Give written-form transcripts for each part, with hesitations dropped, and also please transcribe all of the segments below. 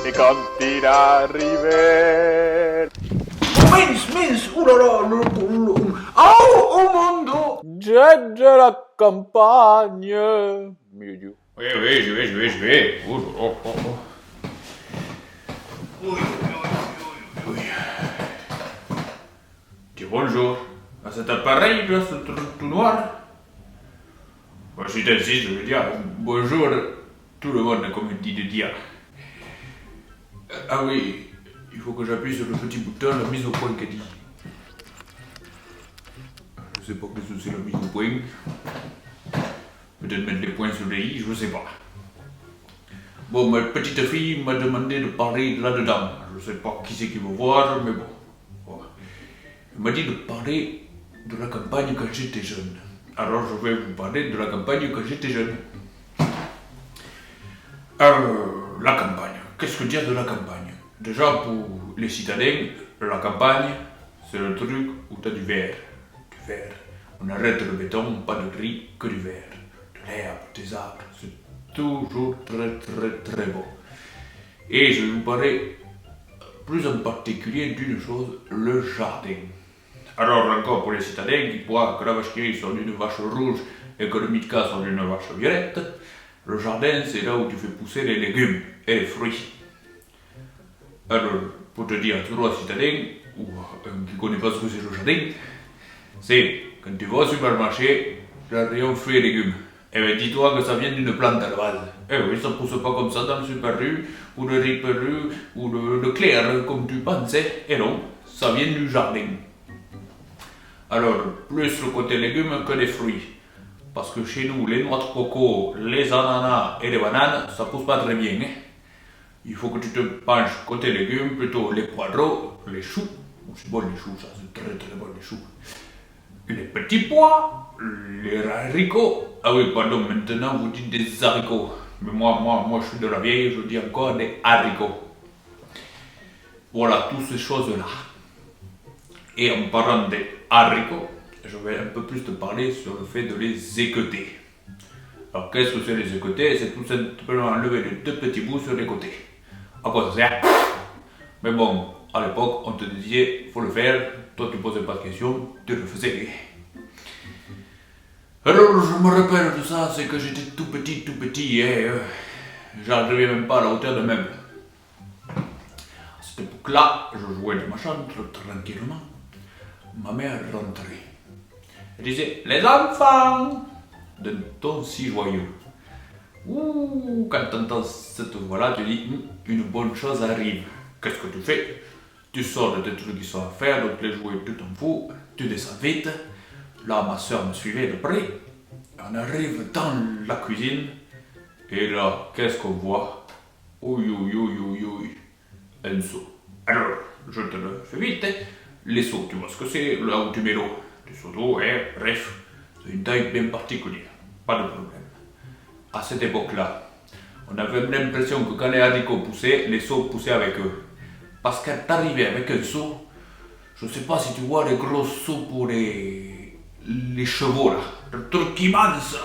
Et quand il arrivait, Mince, oulala, oh mon dos. j'ai de la campagne. Mieux Dieu. Oui, je vais. Oh, oh, oh, oh. Oui. Dis bonjour à cet appareil, là, ce truc tout noir. Moi, si t'insistes, je veux dire bonjour tout le monde, comme il dit de dire. Ah oui, il faut que j'appuie sur le petit bouton, la mise au point qu'a dit. Je sais pas qu'est-ce que c'est la mise au point. Peut-être mettre les points sur les i, je sais pas. Bon, ma petite fille m'a demandé de parler là-dedans. Je sais pas qui c'est qui veut voir, mais bon. Voilà. Elle m'a dit de parler de la campagne quand j'étais jeune. Alors je vais vous parler de la campagne quand j'étais jeune. La campagne. Qu'est-ce que dire de la campagne? Déjà, pour les citadins, la campagne, c'est le truc où tu as du verre. Du verre. On arrête le béton, pas de gris, que du verre. De l'herbe, des arbres. C'est toujours très beau. Et je vais vous parler plus en particulier d'une chose, le jardin. Alors encore pour les citadins qui croient que la vache qui rit sort d'une vache rouge et que le mitka sort d'une vache violette, le jardin c'est là où tu fais pousser les légumes et les fruits. Alors, pour te dire, toi citadin, ou qui ne connaît pas ce que c'est le jardin, c'est quand tu vas au supermarché, tu as un rayon fruits et légumes. Eh bien dis-toi que ça vient d'une plante à la base. Eh oui, ça pousse pas comme ça dans le Super U, ou le Ripper U, ou le Clair, comme tu pensais. Et non, ça vient du jardin. Alors, plus le côté légumes que les fruits. Parce que chez nous, les noix de coco, les ananas et les bananes, ça pousse pas très bien. Hein. Il faut que tu te penches côté légumes, plutôt les poireaux, les choux. C'est bon les choux, ça, c'est très bon les choux. Les petits pois, les haricots. Ah oui, pardon, maintenant vous dites des haricots. Mais moi je suis de la vieille, je dis encore des haricots. Voilà, toutes ces choses-là. Et en parlant des haricots, je vais un peu plus te parler sur le fait de les équeuter. Alors qu'est-ce que c'est les équeuter? C'est tout simplement enlever les deux petits bouts sur les côtés. À quoi ça sert? Mais bon, à l'époque, on te disait, faut le faire. Toi, tu posais pas de questions, tu le faisais. Alors, je me rappelle de ça, c'est que j'étais tout petit, et j'arrivais même pas à la hauteur de meuble. À cette époque-là, je jouais dans ma chambre, tranquillement. Ma mère rentrait. Elle disait, les enfants, d'un ton si joyeux. Ouh, quand tu entends cette voix-là, tu dis, une bonne chose arrive. Qu'est-ce que tu fais? Tu sors de tes trucs qui sont à faire, donc les jouets, tu t'en fous, tu descends vite. Là, ma soeur me suivait de près. On arrive dans la cuisine. Et là, qu'est-ce qu'on voit? Oui, un seau. Alors, je te le fais vite. Hein. Les seaux, tu vois ce que c'est? Là où tu mets l'eau. Des seaux d'eau, bref. C'est une taille bien particulière. Pas de problème. À cette époque-là, on avait l'impression que quand les haricots poussaient, les seaux poussaient avec eux. Parce qu'à t'arriver avec un seau, je sais pas si tu vois les gros seaux pour les chevaux là, le truc immense là.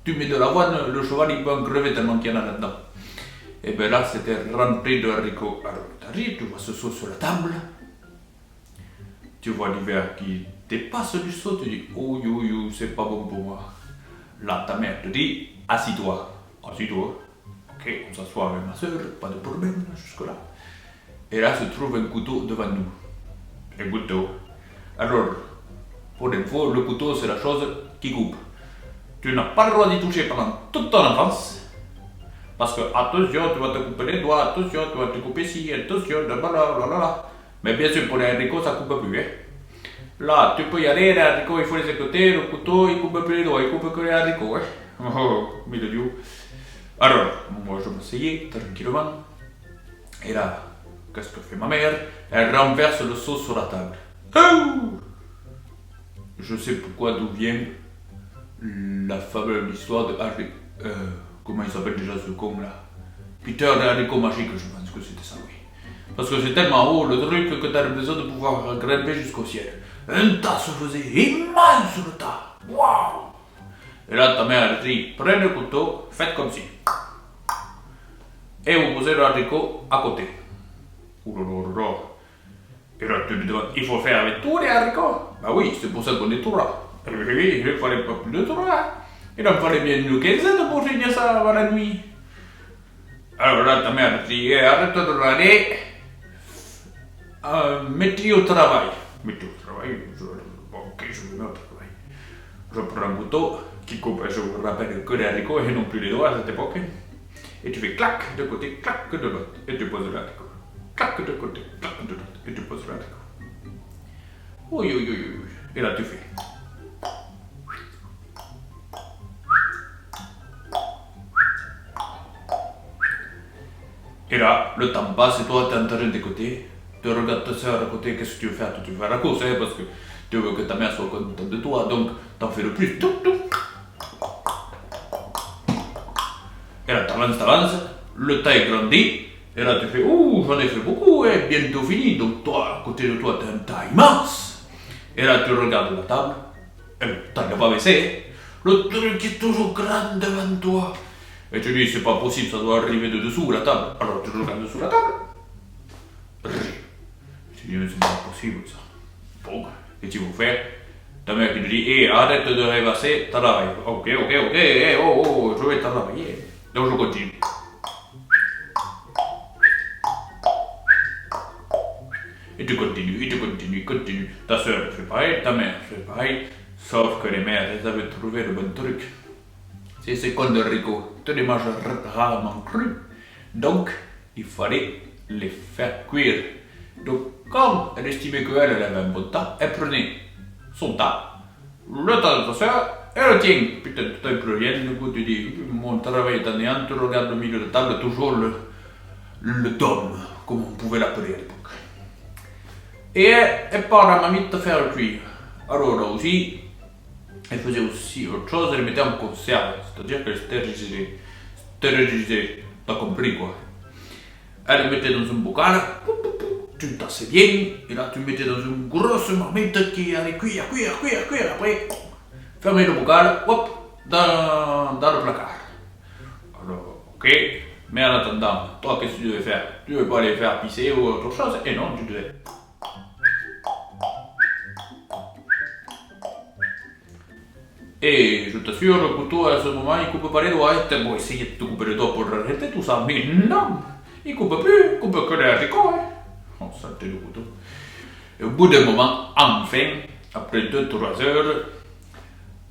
Tu mets de l'avoine, le cheval il peut en crever tellement qu'il y en a là-dedans. Et bien là c'était rempli de haricots. Alors t'arrives, tu vois ce seau sur la table, tu vois l'hiver qui dépasse du seau, tu dis oh c'est pas bon pour moi. Là ta mère te dit assis-toi. Ok, on s'assoit avec ma soeur, pas de problème jusque là. Et là se trouve un couteau devant nous. Un couteau. Alors, pour l'info, le couteau c'est la chose qui coupe. Tu n'as pas le droit d'y toucher pendant toute ton enfance. Parce que, attention, tu vas te couper les doigts, attention, tu vas te couper ici, attention, blablabla. Mais bien sûr, pour les haricots, ça coupe plus. Hein. Là, tu peux y aller, les haricots, il faut les écouter, le couteau, il coupe plus les doigts, il coupe que les haricots. Hein. Oh, mille dieux. Alors, moi je m'asseyais tranquillement. Et là, qu'est-ce que fait ma mère? Elle renverse le seau sur la table. Oh! Je sais pourquoi d'où vient la fameuse histoire de Harry. Comment il s'appelle déjà ce con là? Peter et Haricot magique, je pense que c'était ça, oui. Parce que c'est tellement haut le truc que tu as l'impression de pouvoir grimper jusqu'au ciel. Un tas se faisait immense le tas. Waouh! Et là ta mère elle dit, prenez le couteau, faites comme si. et vous posez le haricot à côté. Oulala. Et là, tu me demandes, il faut faire avec tous les haricots? Bah oui, c'est pour ça qu'on est tout là. Et oui, il ne fallait pas plus de 3. Il en fallait bien une quinzaine pour finir ça avant la nuit. Alors là, ta mère dit, arrête de râler. Mettez au travail. Mettez au travail, ok, je me mets au travail. Je prends un couteau qui coupe, je vous rappelle que les haricots et non plus les doigts à cette époque. Et tu fais clac de côté, clac de l'autre, et tu poses l'haricot. Clac de côté, clac de l'autre, et tu poses l'haricot. Oui, oui, oui, oui. Et là, tu fais. Et là, le temps passe et toi, t'es en train d'écouter. Tu regardes ta soeur à côté, qu'est-ce que tu veux faire? Tu veux faire la course, hein, parce que tu veux que ta mère soit contente de toi, donc t'en fais le plus. Tout. Et là, t'avances, le temps est grandi, et là, tu fais, ouh, j'en ai fait beaucoup, et bientôt fini. Donc toi, à côté de toi, t'as un tas immense. Et là, tu regardes la table, et le temps n'a pas baissé. Le truc est toujours grand devant toi. Et tu dis, c'est pas possible, ça doit arriver de dessous la table. Alors tu regardes dessous la table. Tu dis, mais c'est pas possible ça. Bon, et tu vas faire. Ta mère qui te dit, hé, arrête de rêvasser, travaille. Ok, oh, je vais travailler. Donc je continue. Et tu continues. Ta soeur fait pareil, ta mère fait pareil. Sauf que les mères, elles avaient trouvé le bon truc. C'est ces cons de haricots, tu les manges rarement crus. Donc, il fallait les faire cuire. Donc, comme elle estimait qu'elle avait un bon tas, elle prenait son tas, le tas de ta soeur, et le tien. Putain, tu n'as plus rien, du coup tu dis, mon travail est anéant, tu regardes au milieu de la table, toujours le dôme, comme on pouvait l'appeler à l'époque. Et elle part à mamie de faire cuire. Alors là aussi, elle faisait aussi autre chose, elle mettait en conserve, c'est-à-dire qu'elle stérilisait, t'as compris quoi. Elle le mettait dans un bocal, tu tassais bien, et là tu mettais dans une grosse marmite qui allait cuire, après, fermez le bocal, hop, dans le placard. Alors, ok, mais en attendant, toi qu'est-ce que tu devais faire? Tu ne veux pas aller faire pisser ou autre chose? Et non, tu devais. Et je t'assure, le couteau à ce moment il coupe pas les doigts. T'as beau essayer de te couper les doigts pour arrêter tout ça, mais non, il coupe plus, il coupe que les haricots. Hein. Oh, saleté de couteau. Et au bout d'un moment, enfin, après 2-3 heures,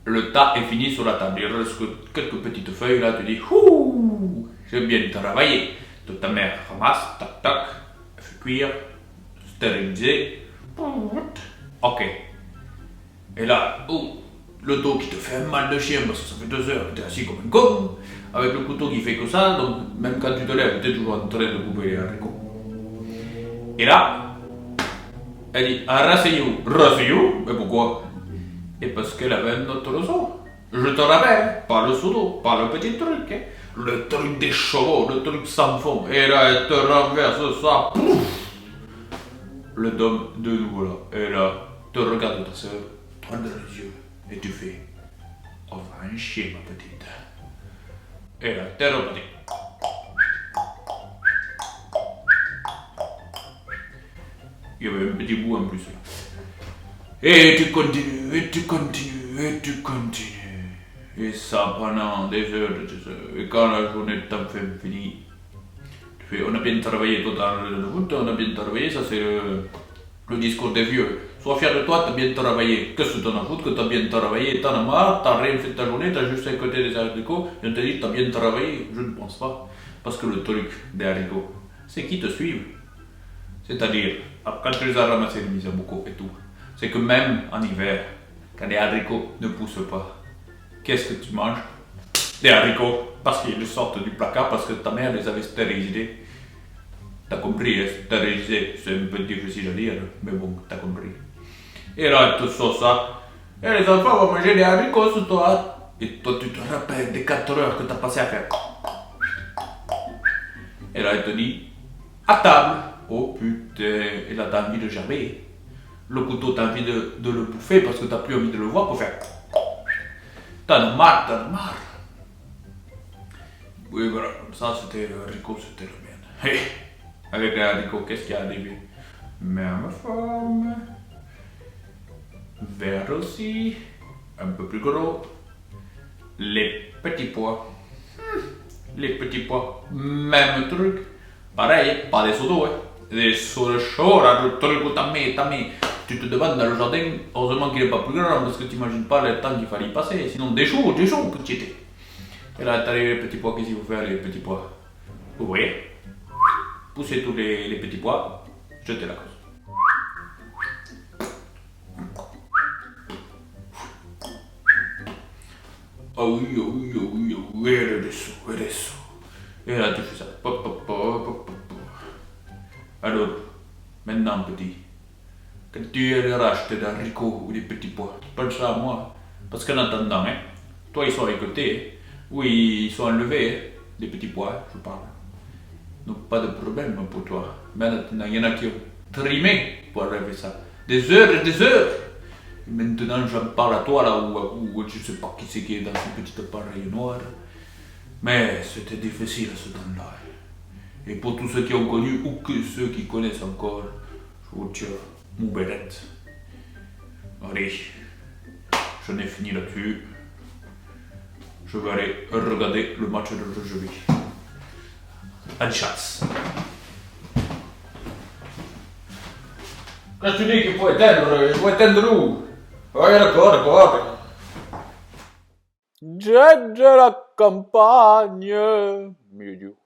le tas est fini sur la table. Il reste que quelques petites feuilles là, tu dis, ouh, j'ai bien travaillé. Donc ta mère ramasse, tac tac, elle fait cuire, stériliser, ok. Et là, ouh. Le dos qui te fait un mal de chien parce que ça fait 2 heures que tu es assis comme un con, avec le couteau qui fait que ça, donc même quand tu te lèves, tu es toujours en train de couper les haricots. Et là, elle dit, rasseyez-vous, mais pourquoi? Et parce qu'elle avait une autre leçon. Je te rappelle, pas le pseudo, pas le petit truc, hein. Le truc des chevaux, le truc sans fond. Et là, elle te renverse ça, pouf. Le dôme de nouveau là. Et là, te regarde ta soeur, droit dans les yeux. Et tu fais, on va en chier ma petite. Et là, t'es reparti. Il y avait un petit bout en plus là. Et tu continues. Et ça pendant des heures. Et quand la journée de temps finie, tu fais, on a bien travaillé, toi dans le foot, on a bien travaillé, ça c'est le discours des vieux. Sois fier de toi, t'as bien travaillé. Qu'est-ce que t'en as foutu que t'as bien travaillé? T'en as marre, t'as rien fait de ta journée, t'as juste écouté des haricots, et on te dit t'as bien travaillé. Je ne pense pas. Parce que le truc des haricots, c'est qu'ils te suivent. C'est-à-dire, quand tu les as ramassés, les mises à beaucoup et tout, c'est que même en hiver, quand les haricots ne poussent pas, qu'est-ce que tu manges? Des haricots, parce qu'ils sortent du placard, parce que ta mère les avait stérilisés. T'as compris, stérilisé, c'est un peu difficile à dire, mais bon, t'as compris. Et là, elle te sort ça. Et les enfants vont manger des haricots sur toi. Et toi, tu te rappelles des 4 heures que t'as passé à faire. Et là, elle te dit, à table. Oh putain, et là, t'as envie de gerber. Le couteau, t'as envie de le bouffer parce que t'as plus envie de le voir pour faire. T'en as marre. Oui, voilà, ça c'était le haricot, c'était le mien. Hey, avec les haricots, qu'est-ce qu'il y a à début? Même forme. Vert aussi. Un peu plus gros. Les petits pois. Les petits pois, même truc. Pareil, pas des seaux d'eau, hein. Des seaux de chaud, là, le truc où t'as mis. Tu te demandes dans le jardin, heureusement qu'il n'est pas plus grand, parce que t'imagines pas le temps qu'il fallait y passer. Sinon, des jours, petit était. Et là, t'as les petits pois, qu'est-ce qu'il faut faire, les petits pois? Vous voyez? Poussez tous les petits pois, jetez la cause. Ah oui, ah oui, ah oui, ah oui, elle est sous. Et là, tu fais ça. Pop, pop, pop, pop, pop. Alors, maintenant, petit, quand tu arraches des haricots ou des petits pois, tu penses à moi. Parce qu'en attendant, hein, toi, ils sont récoltés. Oui, ils sont enlevés, hein, des petits pois, je parle. Donc, pas de problème pour toi. Mais maintenant, il y en a qui ont trimé pour arriver ça. Des heures et des heures. Et maintenant, j'en parle à toi, là, où je sais pas qui c'est qui est dans ce petit appareil noir. Mais c'était difficile à ce temps-là. Et pour tous ceux qui ont connu ou que ceux qui connaissent encore, je vous tiens mon bérette. Allez, je n'ai fini là-dessus. Je vais aller regarder le match de rugby. Allez, chasse. Qu'est-ce que tu dis qu'il faut éteindre? Il faut éteindre où? Oui, d'accord. Gente la campagna. Mio Dio.